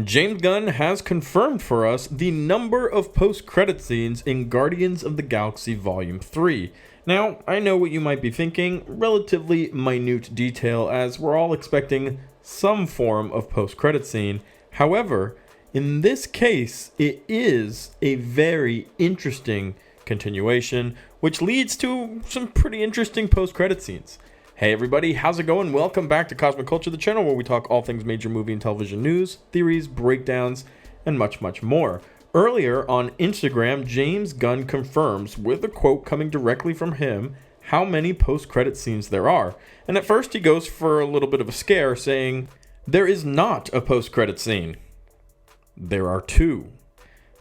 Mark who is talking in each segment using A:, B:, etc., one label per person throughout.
A: James Gunn has confirmed for us the number of post-credit scenes in Guardians of the Galaxy Volume 3. Now, I know what you might be thinking, relatively minute detail as we're all expecting some form of post-credit scene. However, in this case, it is a very interesting continuation, which leads to some pretty interesting post-credit scenes. Hey everybody, how's it going? Welcome back to Cosmic Culture, the channel where we talk all things major movie and television news, theories, breakdowns, and much, much more. Earlier on Instagram, James Gunn confirms, with a quote coming directly from him, how many post-credit scenes there are. And at first he goes for a little bit of a scare, saying, "There is not a post-credit scene. There are two."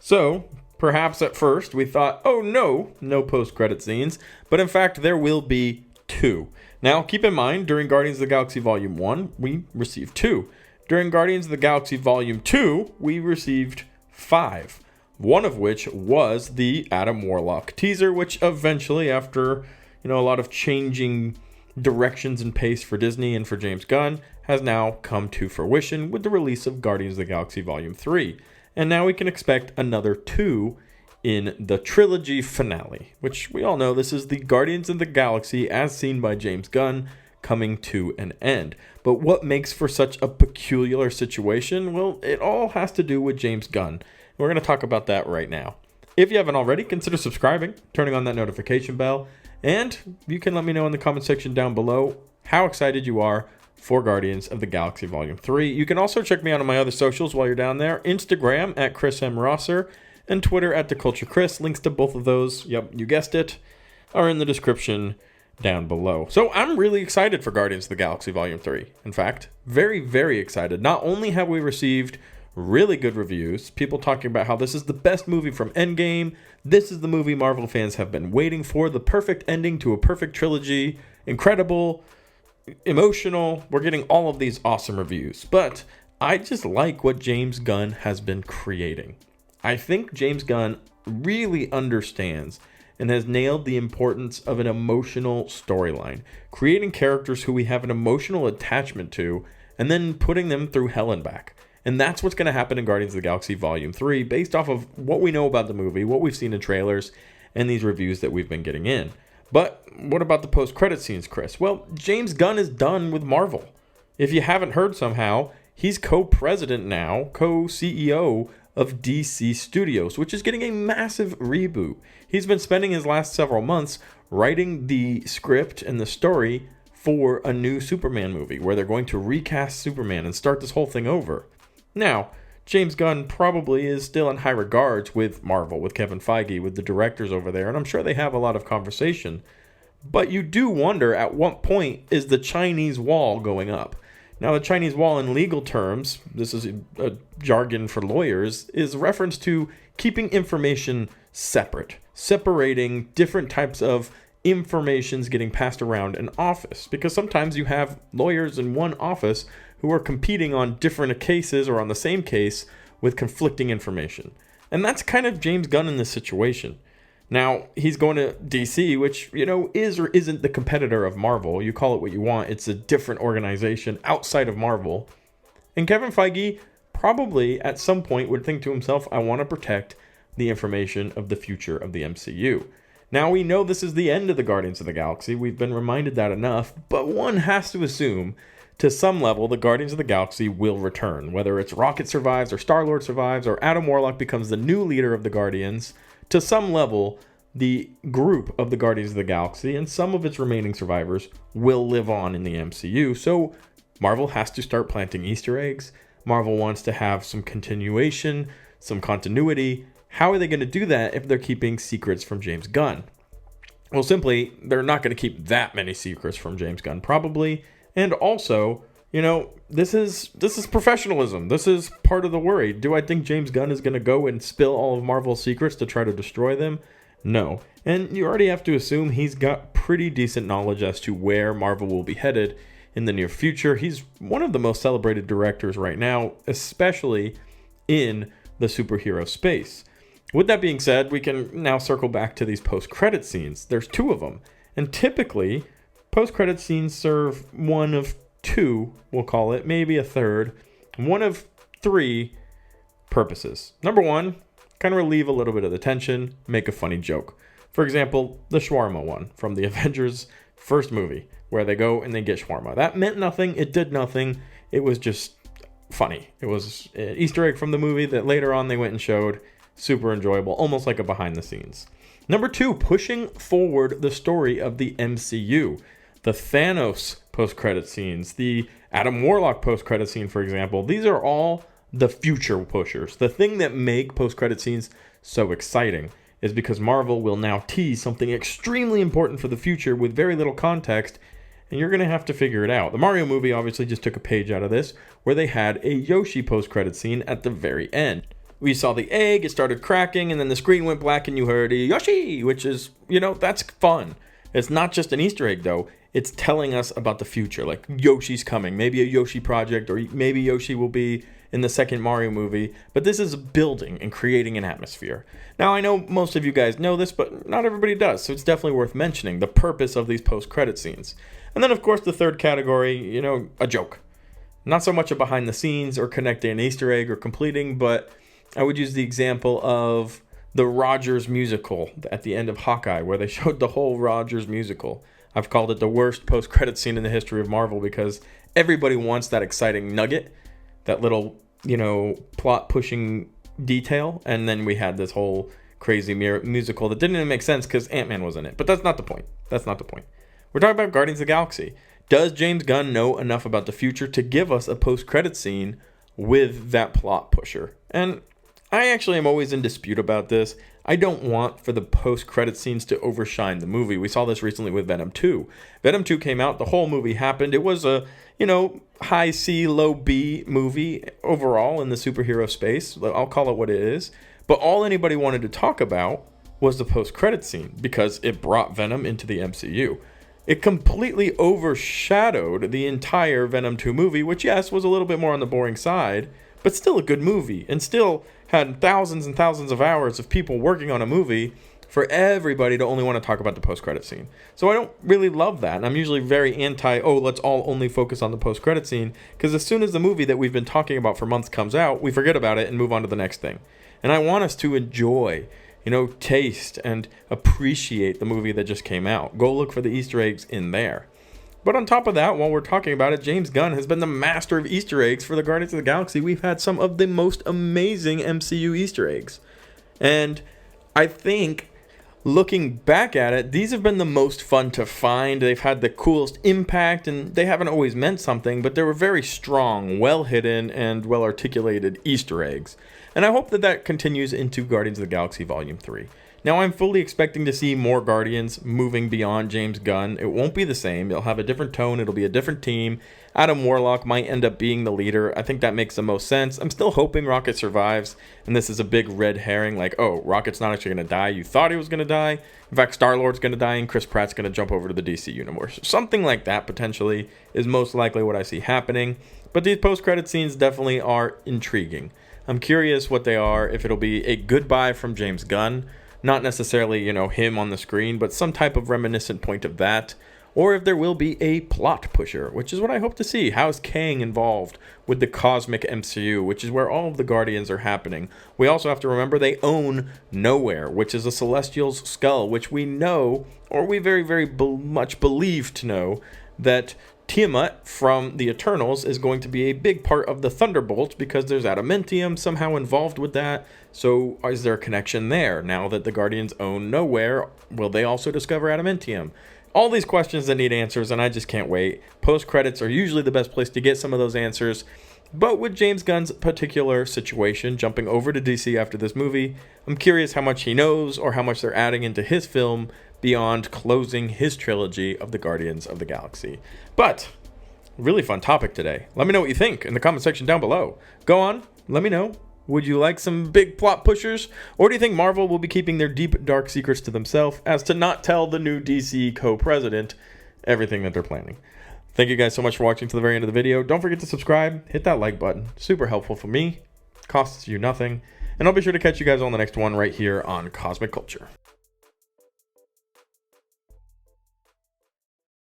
A: So, perhaps at first we thought, oh no post-credit scenes, but in fact there will be two. Now, keep in mind, during Guardians of the Galaxy Volume 1, we received 2. During Guardians of the Galaxy Volume 2, we received 5. One of which was the Adam Warlock teaser, which eventually, after a lot of changing directions and pace for Disney and for James Gunn, has now come to fruition with the release of Guardians of the Galaxy Volume 3. And now we can expect another 2 in the trilogy finale, which we all know this is the Guardians of the Galaxy as seen by James Gunn coming to an end. But what makes for such a peculiar situation? Well, it all has to do with James Gunn. We're going to talk about that right now. If you haven't already, consider subscribing, turning on that notification bell, and you can let me know in the comment section down below how excited you are for Guardians of the Galaxy Volume 3. You can also check me out on my other socials while you're down there. Instagram at Chris M. Rosser, and Twitter at TheCultureChris. Links to both of those, yep, you guessed it, are in the description down below. So I'm really excited for Guardians of the Galaxy Volume 3. In fact, very, very excited. Not only have we received really good reviews, people talking about how this is the best movie from Endgame, this is the movie Marvel fans have been waiting for, the perfect ending to a perfect trilogy, incredible, emotional, we're getting all of these awesome reviews. But I just like what James Gunn has been creating. I think James Gunn really understands and has nailed the importance of an emotional storyline, creating characters who we have an emotional attachment to, and then putting them through hell and back. And that's what's going to happen in Guardians of the Galaxy Volume 3, based off of what we know about the movie, what we've seen in trailers, and these reviews that we've been getting in. But what about the post-credit scenes, Chris? Well, James Gunn is done with Marvel. If you haven't heard somehow, he's co-president now, co-CEO of DC Studios, which is getting a massive reboot. He's been spending his last several months writing the script and the story for a new Superman movie, where they're going to recast Superman and start this whole thing over. Now, James Gunn probably is still in high regards with Marvel, with Kevin Feige, with the directors over there, and I'm sure they have a lot of conversation. But you do wonder, at what point is the Chinese wall going up? Now, the Chinese wall in legal terms, this is a jargon for lawyers, is reference to keeping information separate, separating different types of informations getting passed around an office. Because sometimes you have lawyers in one office who are competing on different cases or on the same case with conflicting information. And that's kind of James Gunn in this situation. Now, he's going to DC, which, is or isn't the competitor of Marvel. You call it what you want. It's a different organization outside of Marvel. And Kevin Feige probably at some point would think to himself, I want to protect the information of the future of the MCU. Now, we know this is the end of the Guardians of the Galaxy. We've been reminded that enough. But one has to assume, to some level, the Guardians of the Galaxy will return. Whether it's Rocket survives or Star-Lord survives or Adam Warlock becomes the new leader of the Guardians, to some level, the group of the Guardians of the Galaxy and some of its remaining survivors will live on in the MCU. So Marvel has to start planting Easter eggs. Marvel wants to have some continuation, some continuity. How are they going to do that if they're keeping secrets from James Gunn? Well, simply, they're not going to keep that many secrets from James Gunn, probably. And also, this is professionalism. This is part of the worry. Do I think James Gunn is going to go and spill all of Marvel's secrets to try to destroy them? No. And you already have to assume he's got pretty decent knowledge as to where Marvel will be headed in the near future. He's one of the most celebrated directors right now, especially in the superhero space. With that being said, we can now circle back to these post-credit scenes. There's 2 of them. And typically, post-credit scenes serve one of 2, we'll call it, maybe a third, one of 3 purposes. Number one, kind of relieve a little bit of the tension, make a funny joke. For example, the shawarma one from the Avengers first movie, where they go and they get shawarma. That meant nothing. It did nothing. It was just funny. It was an Easter egg from the movie that later on they went and showed. Super enjoyable, almost like a behind the scenes. Number two, pushing forward the story of the MCU. The Thanos post-credit scenes, the Adam Warlock post-credit scene, for example. These are all the future pushers. The thing that make post-credit scenes so exciting is because Marvel will now tease something extremely important for the future with very little context, and you're going to have to figure it out. The Mario movie obviously just took a page out of this, where they had a Yoshi post-credit scene at the very end. We saw the egg, it started cracking, and then the screen went black and you heard Yoshi, which is, that's fun. It's not just an Easter egg, though. It's telling us about the future, like Yoshi's coming, maybe a Yoshi project, or maybe Yoshi will be in the second Mario movie, but this is building and creating an atmosphere. Now, I know most of you guys know this, but not everybody does, so it's definitely worth mentioning the purpose of these post-credit scenes. And then, of course, the third category, a joke. Not so much a behind the scenes or connecting an Easter egg or completing, but I would use the example of the Rogers musical at the end of Hawkeye, where they showed the whole Rogers musical. I've called it the worst post-credit scene in the history of Marvel because everybody wants that exciting nugget, that little, plot-pushing detail, and then we had this whole crazy musical that didn't even make sense because Ant-Man was in it. But that's not the point. We're talking about Guardians of the Galaxy. Does James Gunn know enough about the future to give us a post-credit scene with that plot pusher? And I actually am always in dispute about this. I don't want for the post-credit scenes to overshine the movie. We saw this recently with Venom 2. Venom 2 came out, the whole movie happened. It was a, high C, low B movie overall in the superhero space. I'll call it what it is. But all anybody wanted to talk about was the post-credit scene because it brought Venom into the MCU. It completely overshadowed the entire Venom 2 movie, which, yes, was a little bit more on the boring side, but still a good movie, and still had thousands and thousands of hours of people working on a movie for everybody to only want to talk about the post-credit scene. So I don't really love that, and I'm usually very anti, let's all only focus on the post-credit scene, because as soon as the movie that we've been talking about for months comes out, we forget about it and move on to the next thing. And I want us to enjoy, taste and appreciate the movie that just came out. Go look for the Easter eggs in there. But on top of that, while we're talking about it, James Gunn has been the master of Easter eggs for the Guardians of the Galaxy. We've had some of the most amazing MCU Easter eggs. And I think, looking back at it, these have been the most fun to find. They've had the coolest impact, and they haven't always meant something, but they were very strong, well-hidden, and well-articulated Easter eggs. And I hope that continues into Guardians of the Galaxy Volume 3. Now, I'm fully expecting to see more Guardians moving beyond James Gunn. It won't be the same. It'll have a different tone. It'll be a different team. Adam Warlock might end up being the leader. I think that makes the most sense. I'm still hoping Rocket survives, and this is a big red herring, like, Rocket's not actually going to die. You thought he was going to die. In fact, Star-Lord's going to die, and Chris Pratt's going to jump over to the DC universe. Something like that, potentially, is most likely what I see happening. But these post-credit scenes definitely are intriguing. I'm curious what they are, if it'll be a goodbye from James Gunn, not necessarily, him on the screen, but some type of reminiscent point of that. Or if there will be a plot pusher, which is what I hope to see. How is Kang involved with the cosmic MCU, which is where all of the Guardians are happening? We also have to remember they own Nowhere, which is a Celestial's skull, which we know, or we very, very much believe to know, that Tiamat from the Eternals is going to be a big part of the Thunderbolt because there's adamantium somehow involved with that. So is there a connection there? Now that the Guardians own Nowhere, will they also discover adamantium? All these questions that need answers, and I just can't wait. Post-credits are usually the best place to get some of those answers. But with James Gunn's particular situation, jumping over to DC after this movie, I'm curious how much he knows or how much they're adding into his film beyond closing his trilogy of the Guardians of the Galaxy. But, really fun topic today. Let me know what you think in the comment section down below. Go on, let me know. Would you like some big plot pushers? Or do you think Marvel will be keeping their deep, dark secrets to themselves as to not tell the new DC co-president everything that they're planning? Thank you guys so much for watching to the very end of the video. Don't forget to subscribe, hit that like button. Super helpful for me, costs you nothing. And I'll be sure to catch you guys on the next one right here on Cosmic Culture.